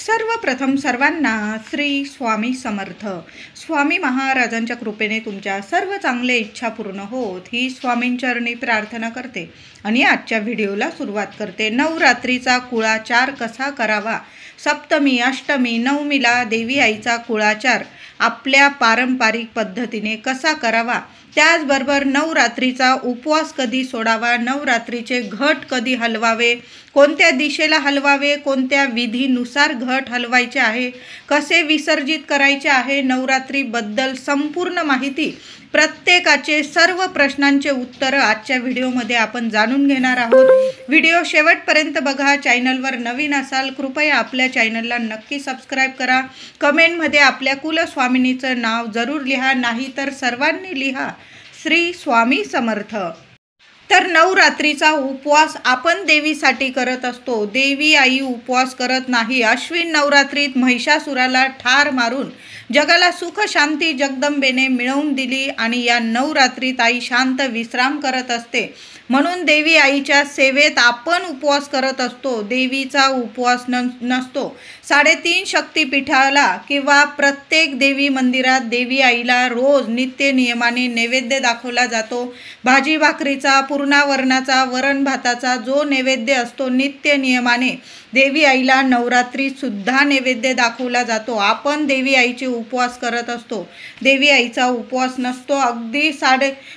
सर्वप्रथम सर्वांना श्री स्वामी समर्थ. स्वामी महाराजांच्या कृपेने तुमच्या सर्व चांगल्या इच्छा पूर्ण होत ही स्वामींचरणी प्रार्थना करते आणि आजच्या व्हिडिओला सुरुवात करते. नवरात्रीचा कुळाचार कसा करावा? सप्तमी, अष्टमी, नवमीला देवी आईचा कुळाचार आपल्या पारंपरिक पद्धतीने कसा करावा, त्याचबरोबर नवरात्रीचा उपवास कधी सोडावा, नवरात्रीचे घट कधी हलवावे, कोणत्या दिशेला हलवावे, कोणत्या विधीनुसार घट हलवायचे आहे, कसे विसर्जित करायचे आहे, नवरात्रीबद्दल संपूर्ण माहिती, प्रत्येकाचे सर्व प्रश्नांचे उत्तर आजच्या व्हिडिओमध्ये आपण जाणून घेणार आहोत. व्हिडिओ शेवटपर्यंत बघा. चॅनलवर नवीन असाल कृपया आपल्या चॅनलला नक्की सबस्क्राईब करा. कमेंटमध्ये आपल्या कुलस्वामिनीचं नाव जरूर लिहा, नाही तर सर्वांनी लिहा श्री स्वामी समर्थ. तर नवरात्रीचा उपवास आपण देवीसाठी करत असतो. देवी आई उपवास करत नाही. अश्विन नवरात्रीत महिषासुराला ठार मारून जगाला सुख शांती जगदंबेने मिळवून दिली आणि या नवरात्रीत आई शांत विश्राम करत असते. म्हणून देवी आईच्या सेवेत आपण उपवास करत असतो. देवीचा उपवास नसतो. 3.5 शक्तिपीठाला किंवा प्रत्येक देवी मंदिरात देवी आईला रोज नित्य नियमाने नैवेद्य दाखवला जातो. भाजी भाकरीचा, पूर्णावरणाचा, वरण भाताचा जो नैवेद्य असतो नित्य नियमाने देवी आईला नवरात्रीत सुद्धा नैवेद्य दाखवला जातो. आपण देवी आईचे उपवास करत असतो. देवी आईचा उपवास नसतो. अगदी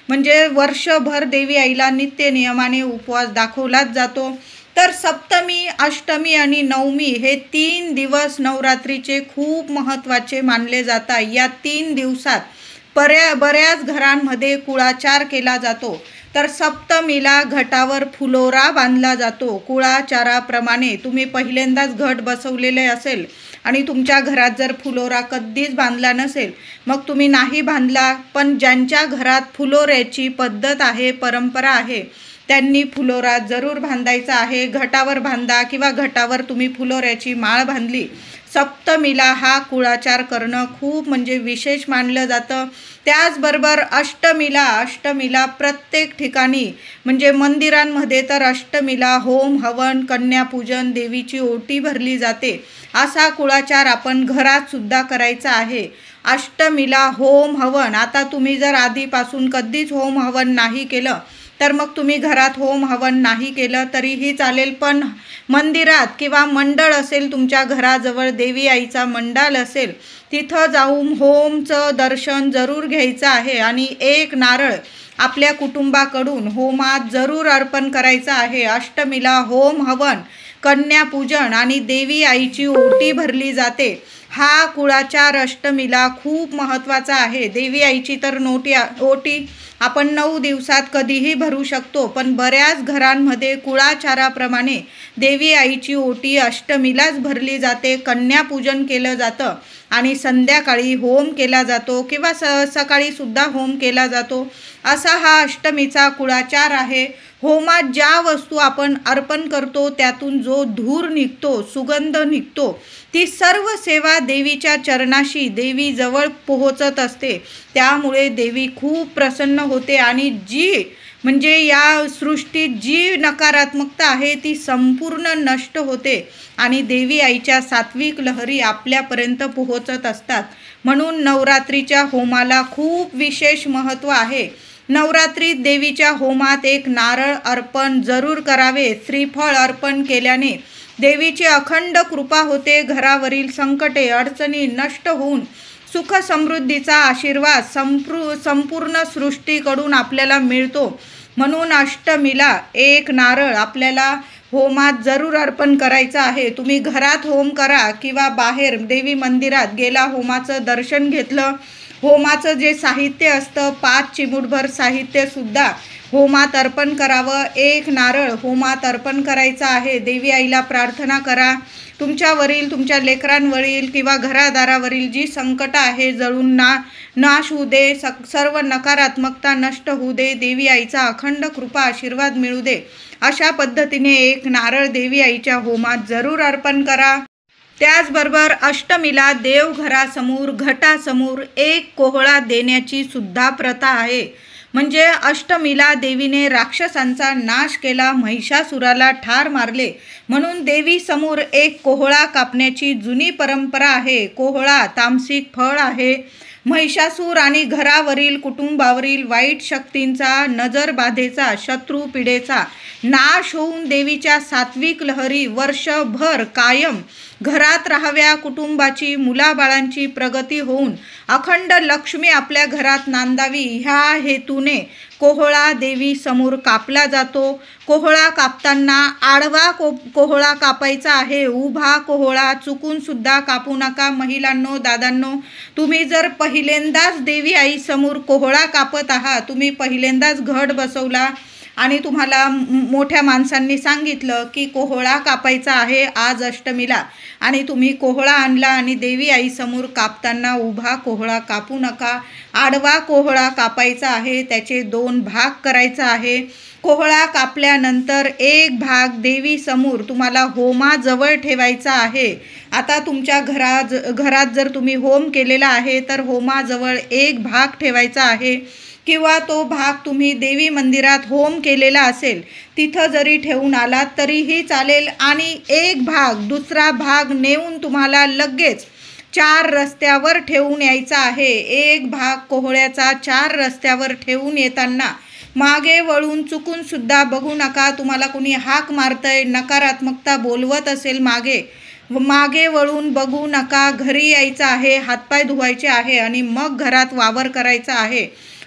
म्हणजे वर्षभर देवी आईला नित्य नियमाने उपवास दाखवलाच जातो. तर सप्तमी, अष्टमी आणि नवमी हे 3 दिवस नवरात्रीचे खूप महत्त्वाचे मानले जातात. या 3 दिवसात बऱ्याच घरांमध्ये कुळाचार केला जातो. तर सप्तमीला घटावर फुलोरा बांधला जातो. कुळाचाराप्रमाणे तुम्ही पहिल्यांदाच घट बसवलेले असेल आणि तुमच्या घरात जर फुलोरा कधीच बांधला नसेल, मग तुम्ही नाही बांधला, पण ज्यांच्या घरात फुलोऱ्याची पद्धत आहे, परंपरा आहे, त्यांनी फुलोरा जरूर बांधायचा आहे. घटावर बांधा किंवा घटावर तुम्ही फुलोऱ्याची माळ बांधली. सप्तमीला हा कुळाचार करणं खूप म्हणजे विशेष मानलं जातं. त्याचबरोबर अष्टमीला प्रत्येक ठिकाणी म्हणजे मंदिरांमध्ये तर अष्टमीला होम हवन, कन्यापूजन, देवीची ओटी भरली जाते. असा कुळाचार आपण घरात सुद्धा करायचा आहे. अष्टमीला होम हवन, आता तुम्ही जर आधीपासून कधीच होम हवन नाही केलं तर मग तुम्ही घरात होम हवन नाही केलं तरीही चालेल, पण मंदिरात किंवा मंडळ असेल, तुमच्या घराजवळ देवी आईचा मंडळ असेल, तिथं जाऊन होमचं दर्शन जरूर घ्यायचं आहे आणि एक नारळ आपल्या कुटुंबाकडून होमात जरूर अर्पण करायचं आहे. अष्टमीला होम हवन, कन्यापूजन आणि देवी आईची ओटी भरली जाते. हा कुळाचार अष्टमीला खूप महत्त्वाचा आहे. देवी आईची तर ओटी आपण 9 दिवसात कधीही भरू शकतो, पण बऱ्याच घरांमध्ये कुळाचाराप्रमाणे देवी आईची ओटी अष्टमीलाच भरली जाते. कन्यापूजन केलं जातं आणि संध्याकाळी होम केला जातो किंवा सकाळी सुद्धा होम केला जातो. असा हा अष्टमीचा कुळाचार आहे. होमात ज्या वस्तू आपण अर्पण करतो त्यातून जो धूर निघतो, सुगंध निघतो, ती सर्व सेवा देवीच्या चरणाशी देवी जवळ पोहोचत असते. त्यामुळे देवी खूप प्रसन्न होते आणि म्हणजे या सृष्टीत जी नकारात्मकता आहे ती संपूर्ण नष्ट होते आणि देवी आईच्या सात्विक लहरी आपल्यापर्यंत पोहोचत असतात. म्हणून नवरात्रीच्या होमाला खूप विशेष महत्त्व आहे. नवरात्रीत देवीच्या होमात एक नारळ अर्पण जरूर करावे. श्रीफळ अर्पण केल्याने देवीची अखंड कृपा होते. घरावरील संकटे अडचणी नष्ट होऊन सुख समृद्धीचा आशीर्वाद संपूर्ण सृष्टीकडून आपल्याला मिळतो. म्हणून अष्टमीला एक नारळ आपल्याला होमात जरूर अर्पण करायचं आहे. तुम्ही घरात होम करा किंवा बाहेर देवी मंदिरात गेला, होमाचं दर्शन घेतलं, होमाचं जे साहित्य असतं 5 चिमूटभर साहित्यसुद्धा होमात अर्पण करावं. एक नारळ होमात अर्पण करायचा आहे. देवी आईला प्रार्थना करा, तुमच्यावरील, तुमच्या लेकरांवरील किंवा घरादारावरील जी संकट आहे जळून नाश होऊ दे, सर्व नकारात्मकता नष्ट होऊ दे, देवी आईचा अखंड कृपा आशीर्वाद मिळू दे. अशा पद्धतीने एक नारळ देवी आईच्या होमात जरूर अर्पण करा. त्याचबरोबर अष्टमीला देवघरासमोर घटासमोर एक कोहळा देण्याची सुद्धा प्रथा आहे. म्हणजे अष्टमीला देवीने राक्षसांचा नाश केला, महिषासुराला ठार मारले, म्हणून देवी समोर एक कोहळा कापण्याची जुनी परंपरा आहे. कोहळा तामसिक फळ आहे. महिषासूर आणि घरावरील कुटुंबावरील वाईट शक्तींचा, नजरबाधेचा, शत्रुपीडेचा नाश होऊन देवीच्या सात्विक लहरी वर्षभर कायम घरात राहाव्या, कुटुंबाची मुलाबाळांची प्रगती होऊन अखंड लक्ष्मी आपल्या घरात नांदावी, ह्या हेतूने कोहळा देवी समोर कापला जातो. कोहळा कापताना आडवा कोहळा कापायचा आहे. उभा कोहळा चुकून सुद्धा कापू नका. महिलांनो, दादांनो, तुम्ही जर पहिल्यांदाच देवी आई समोर कोहळा कापत आहात, तुम्ही पहिल्यांदाच घट बसवला आणि तुम्हाला मोठ्या माणसांनी सांगितलं की कोहळा कापायचा आहे आज अष्टमीला, आणि तुम्ही कोहळा आणला आणि देवी आई समोर कापताना उभा कोहळा कापू नका, आडवा कोहळा कापायचा आहे. त्याचे 2 भाग करायचा आहे. कोहळा कापल्यानंतर एक भाग देवी समोर तुम्हाला होमाजवळ ठेवायचा आहे. आता तुमच्या घरात जर तुम्ही होम केलेला आहे तर होमाजवळ एक भाग ठेवायचा आहे, किंवा तो भाग तुम्ही देवी मंदिरात होम केलेला असेल तिथं जरी ठेवून आलात तरीही चालेल. आणि एक भाग, दुसरा भाग नेऊन तुम्हाला लगेच 4 रस्त्यावर ठेवून यायचा आहे. एक भाग कोहळ्याचा 4 रस्त्यावर ठेवून येताना मागे वळून चुकून सुद्धा बघू नका. तुम्हाला कुणी हाक मारतंय, नकारात्मकता बोलवत असेल मागे वळून बघू नका. घरी यायचं आहे, हातपाय धुवायचे आहे आणि मग घरात वावर करायचा आहे.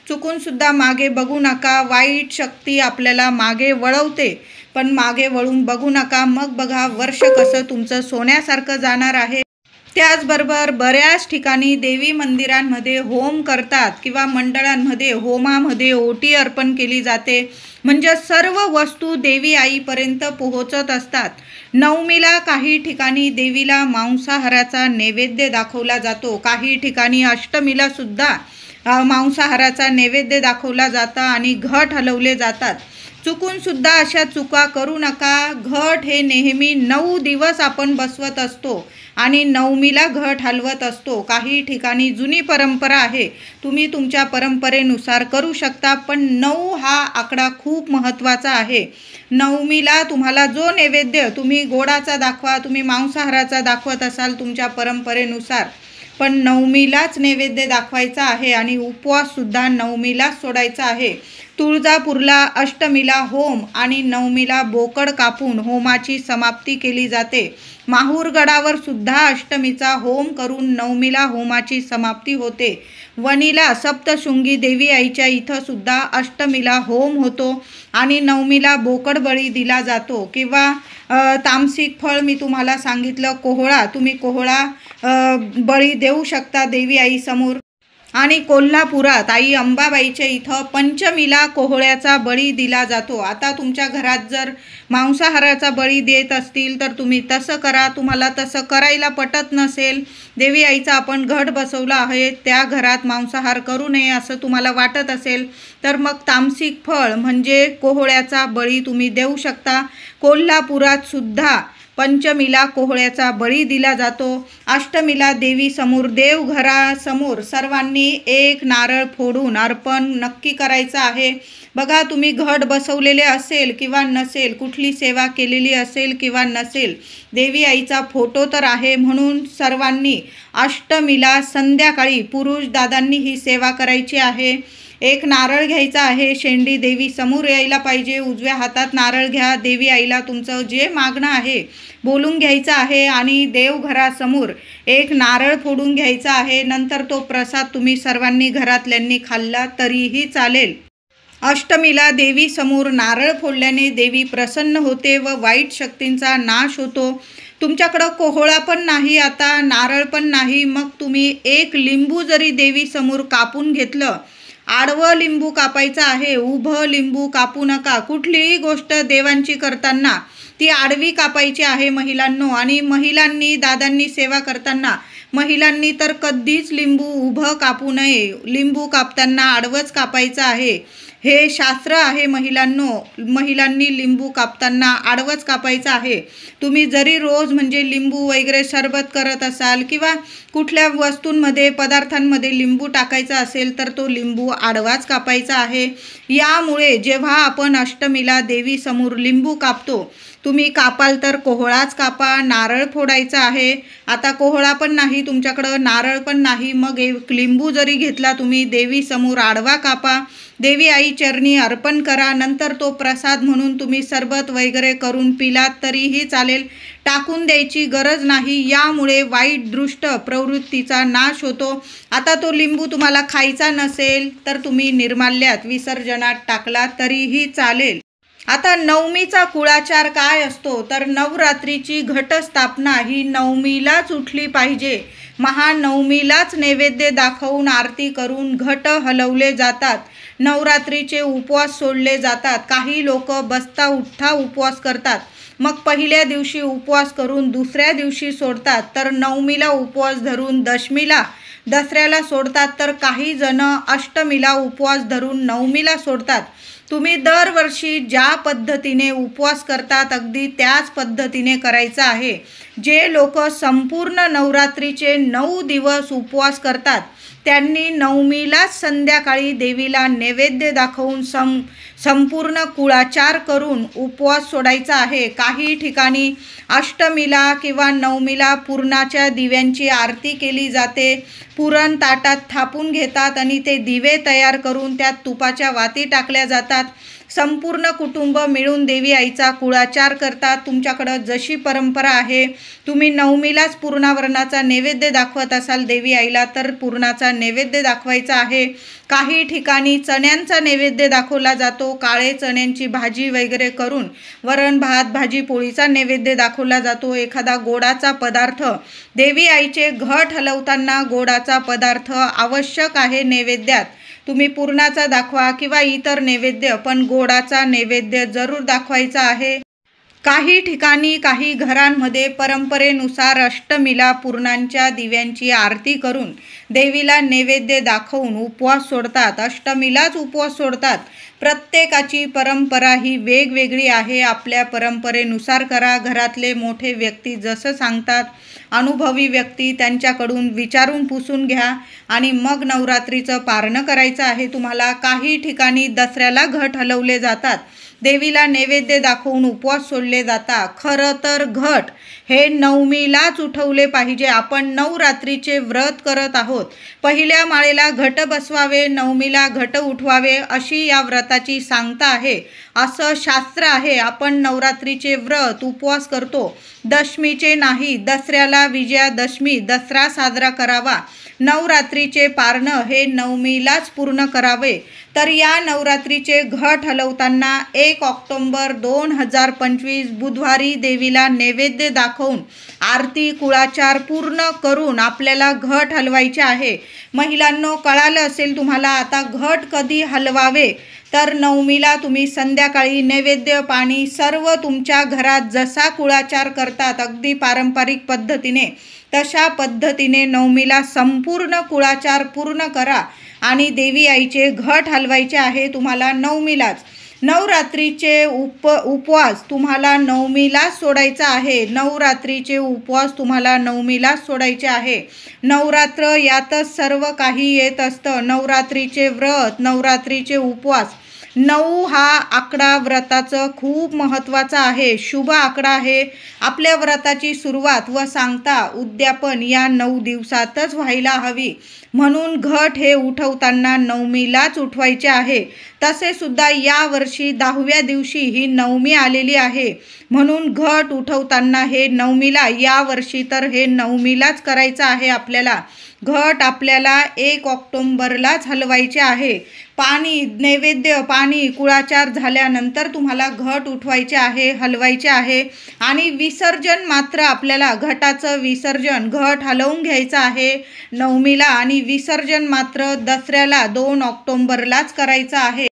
चुकून सुद्धा मागे बघू नका. वाईट शक्ती आपल्याला मागे वळवते, पण मागे वळून बघू नका. मग बघा वर्ष कसं तुमचं सोन्यासारखं जाणार आहे. त्याचबरोबर बऱ्याच ठिकाणी देवी मंदिरांमध्ये होम करतात किंवा मंडळांमध्ये होमामध्ये ओटी अर्पण केली जाते. म्हणजे सर्व वस्तू देवी आईपर्यंत पोहोचत असतात. नवमीला काही ठिकाणी देवीला मांसाहाराचा नैवेद्य दाखवला जातो. काही ठिकाणी अष्टमीला सुद्धा मांसाहाराचा नैवेद्य दाखवला जाता आणि घट हलवले जातात. चुकून सुद्धा अशा चुका करू नका. घट हे नेहमी 9 दिवस आपण बसवत असतो आणि नवमीला घट हलवत असतो. काही ठिकाणी जुनी परंपरा आहे, तुम्ही तुमच्या परंपरेनुसार करू शकता, पण 9 हा आकडा खूप महत्त्वाचा आहे. नवमीला तुम्हाला जो नैवेद्य, तुम्ही गोडाचा दाखवा, तुम्ही मांसाहाराचा दाखवत असाल तुमच्या परंपरेनुसार, पण नवमीलाच नैवेद्य दाखवायचा आहे आणि उपवाससुद्धा नवमीलाच सोडायचा आहे. तुळजापूरला अष्टमीला होम आणि नवमीला बोकड कापून होमाची समाप्ती केली जाते. माहूरगडावर सुद्धा अष्टमीचा होम करून नवमीला होमाची समाप्ती होते. वणीला सप्तशृंगी देवी आईच्या इथं सुद्धा अष्टमीला होम होतो आणि नवमीला बोकड बळी दिला जातो. किंवा तामसिक फळ मी तुम्हाला सांगितलं कोहळा, तुम्ही कोहळा बळी देऊ शकता देवी आई समोर. आणि कोल्हापुरात आई अंबाबाईच्या इथं पंचमीला कोहळ्याचा बळी दिला जातो. आता तुमच्या घरात जर मांसाहाराचा बळी देत असतील तर तुम्ही तसं करा. तुम्हाला तसं करायला पटत नसेल, देवी आईचा आपण घट बसवला आहे, त्या घरात मांसाहार करू नये असं तुम्हाला वाटत असेल तर मग तामसिक फळ म्हणजे कोहळ्याचा बळी तुम्ही देऊ शकता. कोल्हापुरात सुद्धा पंचमीला कोहळ्याचा बळी दिला जातो. अष्टमीला देवी समोर, देवघरासमोर सर्वांनी एक नारळ फोडून अर्पण नक्की करायचं आहे. बघा, तुम्ही घट बसवलेले असेल किंवा नसेल, कुठली सेवा केलेली असेल किंवा नसेल, देवी आईचा फोटो तर आहे, म्हणून सर्वांनी अष्टमीला संध्याकाळी पुरुष दादांनी ही सेवा करायची आहे. एक नारळ घ्यायचा आहे, शेंडी देवी समोर यायला पाहिजे. उजव्या हातात नारळ घ्या. देवी आईला तुमचं जे मागणं आहे बोलून घ्यायचं आहे आणि देवघरासमोर एक नारळ फोडून घ्यायचा आहे. नंतर तो प्रसाद तुम्ही सर्वांनी घरातल्यांनी खाल्ला तरीही चालेल. अष्टमीला देवी समोर नारळ फोडल्याने देवी प्रसन्न होते व वाईट शक्तींचा नाश होतो. तुमच्याकडं कोहळा पण नाही, आता नारळ पण नाही, मग तुम्ही एक लिंबू जरी देवी समोर कापून घेतलं, आडवं लिंबू कापायचं आहे, उभं लिंबू कापू नका. कुठलीही गोष्ट देवांची करताना ती आडवी कापायची आहे महिलांनो. आणि महिलांनी, दादांनी सेवा करताना महिलांनी तर कधीच लिंबू उभं कापू नये. लिंबू कापताना आडवंच कापायचं आहे. हे शास्त्र आहे महिलांनी लिंबू कापताना आडवंच कापायचं आहे. तुम्ही जरी रोज म्हणजे लिंबू वगैरे सरबत करत असाल किंवा कुठल्या वस्तूंमध्ये पदार्थांमध्ये लिंबू टाकायचा असेल तर तो लिंबू आडवाच कापायचा आहे. यामुळे जेव्हा आपण अष्टमीला देवीसमोर लिंबू कापतो, तुम्ही कापाल तर कोहळाच कापा, नारळ फोडायचा आहे. आता कोहळा पण नाही तुमच्याकडं, नारळ पण नाही, मग एक लिंबू जरी घेतला तुम्ही देवीसमोर आडवा कापा, देवी आई चरणी अर्पण करा. नंतर तो प्रसाद म्हणून तुम्ही सरबत वगैरे करून पिलात तरीही चालेल, टाकून द्यायची गरज नाही. यामुळे वाईट दृष्ट प्रवृत्तीचा नाश होतो. आता तो लिंबू तुम्हाला खायचा नसेल तर तुम्ही निर्माल्यात विसर्जनात टाकला तरीही चालेल. आता नवमीचा कुळाचार काय असतो तर नवरात्रीची घटस्थापना ही नवमीलाच उठली पाहिजे. महानवमीलाच नैवेद्य दाखवून आरती करून घट हलवले जातात. नवरात्रीचे उपवास सोडले जातात. काही लोक बसता उठता उपवास करतात, मग पहिल्या दिवशी उपवास करून दुसऱ्या दिवशी सोडतात, तर नवमीला उपवास धरून दसऱ्याला सोडतात, तर काही जण अष्टमीला उपवास धरून नवमीला सोडतात. तुम्ही दरवर्षी ज्या पद्धतीने उपवास करतात अगदी त्याच पद्धतीने करायचं आहे. जे लोक संपूर्ण नवरात्रीचे 9 दिवस उपवास करतात त्यांनी नवमीलाच संध्याकाळी देवीला नैवेद्य दाखवून संपूर्ण कुळाचार करून उपवास सोडायचा आहे. काही ठिकाणी अष्टमीला किंवा नवमीला पुरणाच्या दिव्यांची आरती केली जाते. पुरण ताटात थापून घेतात आणि ते दिवे तयार करून त्यात तुपाच्या वाती टाकल्या जातात. संपूर्ण कुटुंब मिळून देवी आईचा कुळाचार करतात. तुमच्याकडं जशी परंपरा आहे, तुम्ही नवमीलाच पुरणावरणाचा नैवेद्य दाखवत असाल देवी आईला तर पुरणाचा नैवेद्य दाखवायचा आहे. काही ठिकाणी चण्यांचा नैवेद्य दाखवला जातो. काळे चण्यांची भाजी वगैरे करून वरण भात भाजी पोळीचा नैवेद्य दाखवला जातो. एखादा गोडाचा पदार्थ, देवी आईचे घट हलवताना गोडाचा पदार्थ आवश्यक आहे नैवेद्यात. तुम्ही पुरणाचा दाखवा किंवा इतर नैवेद्य, पण गोडाचा नैवेद्य जरूर दाखवायचा आहे. काही ठिकाणी काही घरांमध्ये परंपरेनुसार अष्टमीला पुरणांच्या दिव्यांची आरती करून देवीला नैवेद्य दाखवून उपवास सोडतात. अष्टमीलाच उपवास सोडतात. प्रत्येकाची परंपरा ही वेगवेगळी आहे. आपल्या परंपरेनुसार करा. घरातले मोठे व्यक्ती जसं सांगतात, अनुभवी व्यक्ती, त्यांच्याकडून विचारून पुसून घ्या आणि मग नवरात्रीचं पारणं करायचं आहे तुम्हाला. काही ठिकाणी दसऱ्याला घट हलवले जातात. देवीला नैवेद्य दाखवून उपवास सोडले जातात. खरं तर घट हे नवमीलाच उठवले पाहिजे. आपण नवरात्रीचे व्रत करत आहोत. पहिल्या माळेला घट बसवावे, नवमीला घट उठवावे अशी या व्रताची सांगता आहे. असं शास्त्र आहे. आपण नवरात्रीचे व्रत उपवास करतो, दशमीचे नाही. दसऱ्याला विजयादशमी दसरा साजरा करावा. नवरात्रीचे पारणं हे नवमीलाच पूर्ण करावे. तर या नवरात्रीचे घट हलवताना 1 ऑक्टोबर 2025 बुधवारी देवीला नैवेद्य दाखवून आरती कुळाचार पूर्ण करून आपल्याला घट हलवायचे आहे. महिलांनो, कळालं असेल तुम्हाला आता घट कधी हलवावे तर नवमीला तुम्ही संध्याकाळी नैवेद्य पाणी सर्व तुमच्या घरात जसा कुळाचार करतात अगदी पारंपरिक पद्धतीने तशा पद्धतीने नवमीला संपूर्ण कुळाचार पूर्ण करा आणि देवी आईचे घट हलवायचे आहे तुम्हाला नवमीलाच. नवरात्रीचे उपवास तुम्हाला नवमीलाच सोडायचा आहे. नवरात्रीचे उपवास तुम्हाला नवमीलाच सोडायचे आहे. नवरात्र यातच सर्व काही येत असतं. नवरात्रीचे व्रत, नवरात्रीचे उपवास. 9 हा आकडा व्रताचं खूप महत्त्वाचा आहे. शुभ आकडा आहे. आपल्या व्रताची सुरुवात व सांगता उद्यापन या 9 दिवसातच व्हायला हवी. म्हणून घट हे उठवताना नवमीलाच उठवायचे आहे. तसे सुद्धा यावर्षी 10व्या दिवशी ही नवमी आलेली आहे. म्हणून घट उठवताना हे नवमीला, यावर्षी तर हे नवमीलाच करायचं आहे आपल्याला. घट आपल्याला 1 ऑक्टोबरलाच हलवायचे आहे. पाणी नैवेद्य पाणी कुळाचार झाल्यानंतर तुम्हाला घट उठवायचे आहे, हलवायचे आहे. आणि विसर्जन मात्र आपल्याला घटाचं विसर्जन घट हलवून घ्यायचं आहे नवमीला आणि विसर्जन मात्र दसऱ्याला 2 ऑक्टोबरलाच करायचं आहे.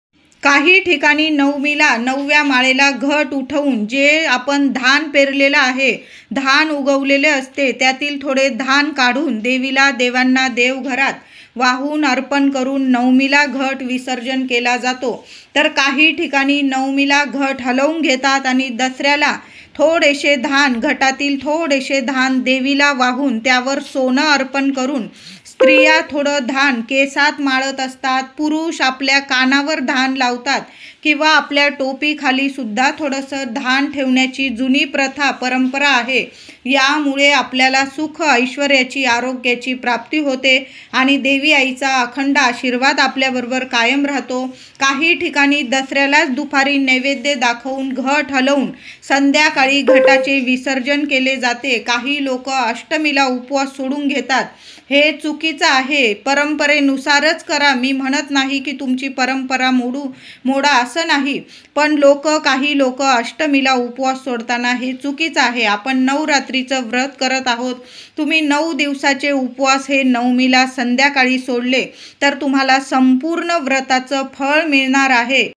काही ठिकाणी नवमीला 9व्या माळेला घट उठवून जे आपण धान पेरलेलं आहे, धान उगवलेले असते, त्यातील थोडे धान काढून देवीला देवांना देवघरात वाहून अर्पण करून नवमीला घट विसर्जन केला जातो। तर काही ठिकाणी नवमीला घट हलवून घेतात आणि दसऱ्याला थोडेसे धान, घटातील थोडेसे धान देवीला वाहून त्यावर सोनं अर्पण करून स्त्रिया थोडं धान केसात माळत असतात, पुरुष आपल्या कानावर धान लावतात किंवा आपल्या टोपीखाली सुद्धा थोडंसं धान ठेवण्याची जुनी प्रथा परंपरा आहे। यामुळे आपल्याला सुख, ऐश्वर्याची, आरोग्याची प्राप्ती होते आणि देवी आईचा अखंड आशीर्वाद आपल्याबरोबर कायम राहतो। काही ठिकाणी दसऱ्यालाच दुपारी नैवेद्य दाखवून घट हलवून संध्याकाळी घटाचे विसर्जन केले जाते। काही लोक अष्टमीला उपवास सोडून घेतात, हे चुकीचं आहे। परंपरेनुसारच करा, मी म्हणत नाही की तुमची परंपरा मोडा असं नाही, पण काही लोक अष्टमीला उपवास सोडताना हे चुकीचं आहे। आपण नवरात्रीचं व्रत करत आहोत, तुम्ही 9 दिवसाचे उपवास हे नवमीला संध्याकाळी सोडले तर तुम्हाला संपूर्ण व्रताचं फळ मिळणार आहे।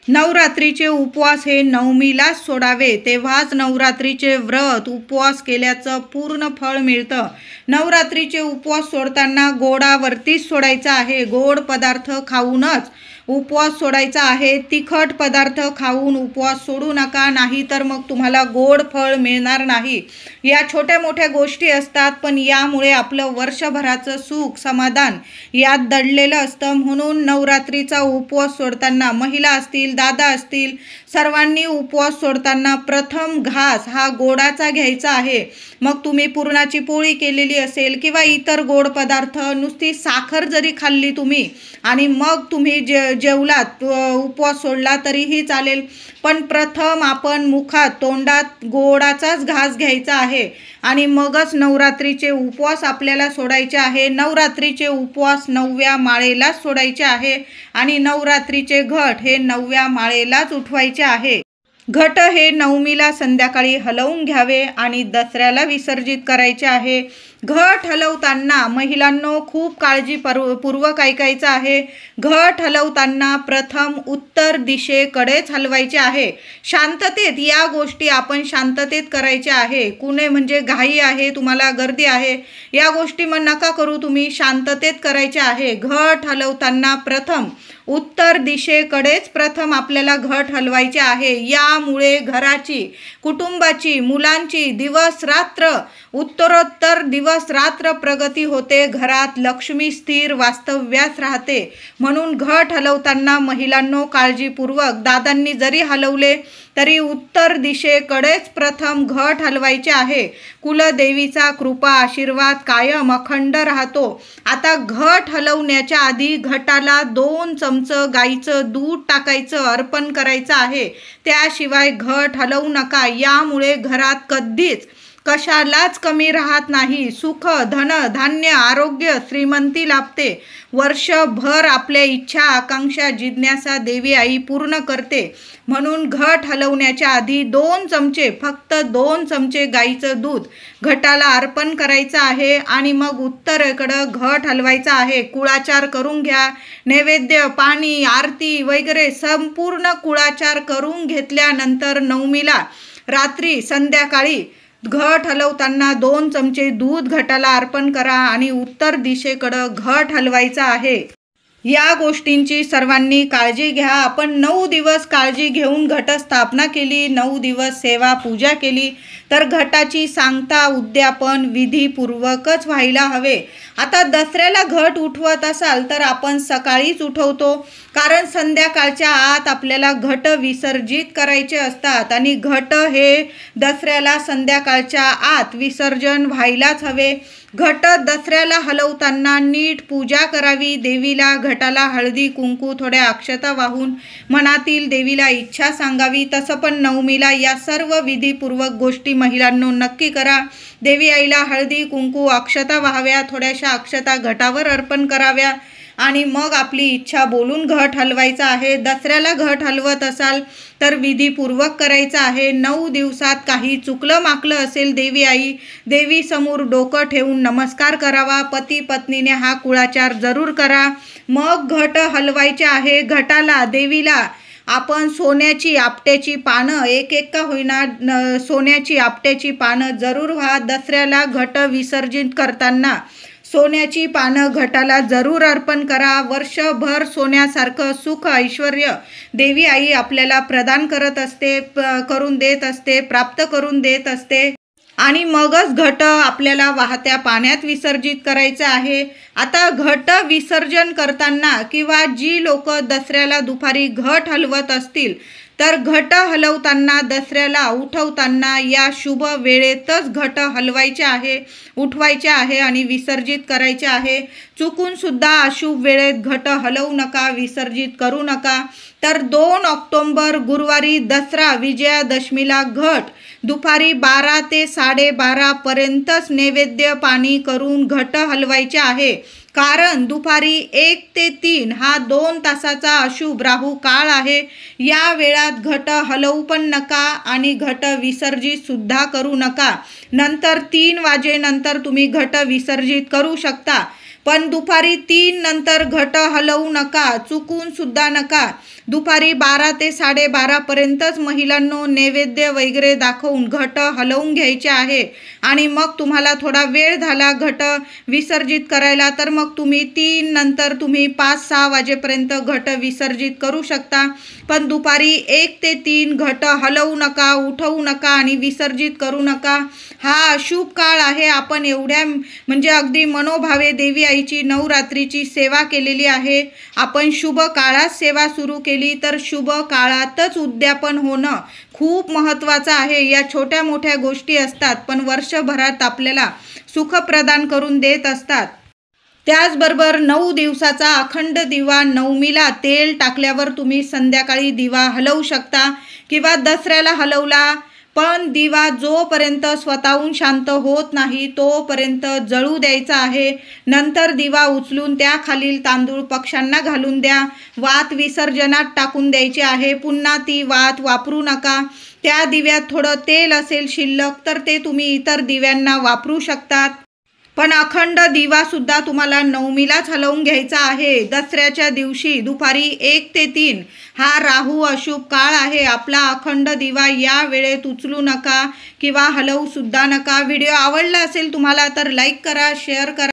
नवरात्रीचे उपवास हे नवमीलाच सोडावे, तेव्हाच नवरात्रीचे व्रत उपवास केल्याचं पूर्ण फळ मिळतं। नवरात्रीचे उपवास सोडताना गोडावरतीच सोडायचा आहे, गोड पदार्थ खाऊनच उपवास सोडायचा आहे। तिखट पदार्थ खाऊन उपवास सोडू नका, नाही तर मग तुम्हाला गोड फळ मिळणार नाही। या छोट्या मोठ्या गोष्टी असतात, पण यामुळे आपलं वर्षभराचं सुख समाधान यात दडलेलं असतं। म्हणून नवरात्रीचा उपवास सोडताना महिला असतील, दादा असतील, सर्वांनी उपवास सोडताना प्रथम घास हा गोडाचा घ्यायचा आहे। मग तुम्ही पुरणाची पोळी केलेली असेल किंवा इतर गोड पदार्थ, नुसती साखर जरी खाल्ली तुम्ही आणि मग तुम्ही जेवलात, उपवास सोडला तरीही चालेल, पण प्रथम आपण मुखात, तोंडात गोडाचाच घास घ्यायचा आहे आणि मगच नवरात्रीचे उपवास आपल्याला सोडायचे आहे। नवरात्रीचे उपवास 9व्या माळेलाच सोडायचे आहे आणि नवरात्रीचे घट हे 9व्या माळेलाच उठवायचे आहे। घट हे नवमीला संध्याकाळी हलवून घ्यावे आणि दसऱ्याला विसर्जित करायचे आहे। घट हलवताना महिलांनो खूप काळजीपूर्वक ऐकायचं आहे। घट हलवताना प्रथम उत्तर दिशेकडेच हलवायचे आहे, शांततेत। या गोष्टी आपण शांततेत करायच्या आहे। कुणे म्हणजे घाई आहे, तुम्हाला गर्दी आहे, या गोष्टी मग नका करू, तुम्ही शांततेत करायचे आहे। घट हलवताना प्रथम उत्तर दिशेकडेच प्रथम आपल्याला घट हलवायचे आहे। यामुळे घराची, कुटुंबाची, मुलांची दिवस रात्र, उत्तरोत्तर दिवस रात्र प्रगती होते। घरात लक्ष्मी स्थिर वास्तव्यास राहते। म्हणून घट हलवताना महिलांनो काळजीपूर्वक, दादांनी जरी हलवले तरी उत्तर दिशेकडेच प्रथम घट हलवायचे आहे। कुलदेवीचा कृपा आशीर्वाद कायम अखंड राहतो। आता घट हलवण्याच्या आधी घटाला 2 चमचे गाईचं दूध टाकायचं, अर्पण करायचं आहे। त्याशिवाय घट हलवू नका। यामुळे घरात कधीच कशालाच कमी राहत नाही। सुख, धन, धान्य, आरोग्य, श्रीमंती लाभते। वर्षभर आपल्या इच्छा, आकांक्षा, जिज्ञासा देवी आई पूर्ण करते। म्हणून घट हलवण्याच्या आधी 2 चमचे, फक्त 2 चमचे गाईचं दूध घटाला अर्पण करायचं आहे आणि मग उत्तरेकडं घट हलवायचा आहे। कुळाचार करून घ्या, नैवेद्य, पाणी, आरती वगैरे संपूर्ण कुळाचार करून घेतल्यानंतर नवमीला रात्री, संध्याकाळी घट हलवताना 2 चमचे दूध घटाला अर्पण करा आणि उत्तर दिशेकडं घट हलवायचा आहे। या गोष्टींची सर्वांनी काळजी घ्या। आपण 9 दिवस काळजी घेऊन घटस्थापना केली, 9 दिवस सेवा पूजा केली, तर घटाची सांगता, उद्यापन विधीपूर्वकच व्हायला हवे। आता दसऱ्याला घट उठवत असाल तर आपण सकाळीच उठवतो, कारण संध्याकाळच्या आत आपल्याला घट विसर्जित करायचे असतात आणि घट हे दसऱ्याला संध्याकाळच्या आत विसर्जन व्हायलाच हवे। घट दसऱ्याला हलवताना नीट पूजा करावी। देवीला घटाला हळदी कुंकू, थोड्या अक्षता वाहून मनातील देवीला इच्छा सांगावी। तसं पण नवमीला या सर्व विधीपूर्वक गोष्टी महिलांनो नक्की करा। देवी आईला हळदी कुंकू, अक्षता वाहाव्या, थोड्याशा अक्षता घटावर अर्पण कराव्या आणि मग आपली इच्छा बोलून घट हलवायचा आहे। दसऱ्याला घट हलवत असाल तर विधीपूर्वक करायचं आहे। 9 दिवसात काही चुकलं माकलं असेल, देवी समोर डोकं ठेवून नमस्कार करावा। पती पत्नीने हा कुळाचार जरूर करा। मग घट हलवायचे आहे। घटाला, देवीला आपण सोन्याची आपट्याची पानं, एक का होईना सोन्याची आपट्याची पानं जरूर व्हा। दसऱ्याला घट विसर्जित करताना सोन्याची पानं घटाला जरूर अर्पण करा. वर्षभर सोन्यासारखं सुख ऐश्वर देवी आई आपल्याला प्रदान करत असते, करून देत असते, प्राप्त करून देत असते. आणि मगच घट आपल्याला वाहत्या पाण्यात विसर्जित करायचं आहे. आता घट विसर्जन करताना किंवा जी लोक दसऱ्याला दुपारी घट हलवत असतील तर घट हलवताना दसऱ्याला उठवताना या शुभ वेळेतच घट हलवायचे आहे, उठवायचे आहे आणि विसर्जित करायचे आहे. चुकून सुद्धा अशुभ वेळेत घट हलवू नका, विसर्जित करू नका. तर 2 ऑक्टोबर गुरुवारी दसरा विजयादशमीला घट दुपारी 12 ते 12:30 पर्यंतच नैवेद्य पाणी करून घट हलवायचे आहे. कारण दुपारी 1 ते 3 हा 2 तासाचा अशुभ राहू काळ आहे. या वेळात घट हलवू पण नका आणि घट विसर्जित सुद्धा करू नका. नंतर 3 वाजेनंतर तुम्ही घट विसर्जित करू शकता, पण दुपारी 3 नंतर घट हलवू नका, चुकून सुद्धा नका. दुपारी 12 ते 12:30 पर्यंतच महिलांनो नैवेद्य वगैरे दाखवून घट हलवून घ्यायचे आहे. आणि मग तुम्हाला थोडा वेळ झाला घट विसर्जित करायला तर मग तुम्ही 3 नंतर तुम्ही 5-6 वाजेपर्यंत घट विसर्जित करू शकता. पण दुपारी 1 ते 3 घट हलवू नका, उठवू नका आणि विसर्जित करू नका. हा अशुभ काळ आहे. आपण एवढ्या म्हणजे अगदी मनोभावे देवी आईची नवरात्रीची सेवा केलेली आहे. आपण शुभ काळात सेवा सुरू केली तर शुभ काळातच उद्यापन होणं खूप महत्त्वाचं आहे. या छोट्या मोठ्या गोष्टी असतात पण वर्षभरात आपल्याला सुख प्रदान करून देत असतात. त्याचबरोबर 9 दिवसाचा अखंड दिवा नवमीला तेल टाकल्यावर तुम्ही संध्याकाळी दिवा हलवू शकता किंवा दसऱ्याला हलवला, पण दिवा जोपर्यंत स्वतःहून शांत होत नाही तोपर्यंत जळू द्यायचा आहे. नंतर दिवा उचलून त्याखालील तांदूळ पक्ष्यांना घालून द्या. वात विसर्जनात टाकून द्यायची आहे. पुन्हा ती वात वापरू नका. त्या दिव्यात थोडं तेल असेल शिल्लक तर ते तुम्ही इतर दिव्यांना वापरू शकतात. पण अखंड दिवा सुद्धा तुम्हाला नवमीलाच हलवून घ्यायचा आहे. दसऱ्याच्या दिवशी दुपारी 1 ते 3 हा राहू अशुभ काळ आहे. आपला अखंड दिवा या वेळेत उचलू नका किंवा हलवू सुद्धा नका. व्हिडिओ आवडला असेल तुम्हाला तर लाईक करा, शेअर करा.